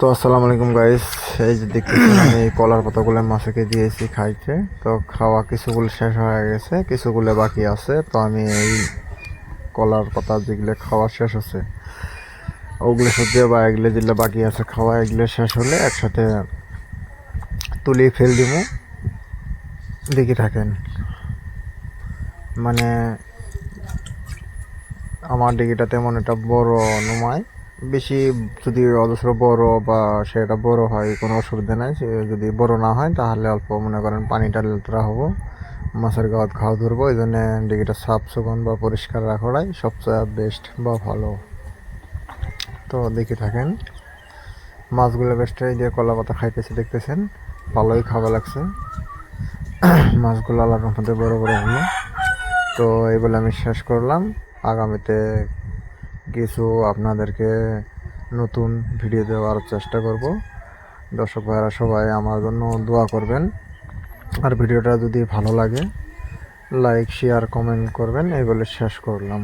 তো আসসালামু আলাইকুম গাইস। এই যে দেখতেছেন আমি এই কলার পাতাগুলো মাছকে দিয়েছি খাইতে। তো খাওয়া কিছুগুলো শেষ হয়ে গেছে, কিছুগুলো বাকি আছে। তো আমি এই কলার পাতা যেগুলো খাওয়া শেষ আছে ওগুলো সত্যি বা এগুলো যেগুলো বাকি আছে খাওয়া, এগুলো শেষ হলে একসাথে তুলি ফেল দিব। দেখি থাকেন, মানে আমার ডিগিটা তেমন একটা বড় নয়, বেশি যদি অজস্র বড় বা সেটা বড় হয় কোনো অসুবিধা নাই। সে যদি বড় না হয় তাহলে অল্প মনে করেন পানিটা লেতরা হবো, মাছের গাওয়াত খাওয়া ধরবো। এই জন্য ডিগিটা সাফ সুগন বা পরিষ্কার রাখাটাই সবচেয়ে বেস্ট বা ভালো। তো দেখি থাকেন, মাছগুলো বেস্ট দিয়ে কলা পাতা খাইতেছি, দেখতেছেন ভালোই খাওয়া লাগছে। মাছগুলো আল্লাহর রহমতে বড় বড় হলো। তো এই বলে আমি শেষ করলাম। আগামীতে কিছু আপনাদেরকে নতুন ভিডিও দেওয়ার চেষ্টা করব। দর্শক ভাইরা সবাই আমার জন্য দোয়া করবেন, আর ভিডিওটা যদি ভালো লাগে লাইক শেয়ার কমেন্ট করবেন। এই বলে শেষ করলাম।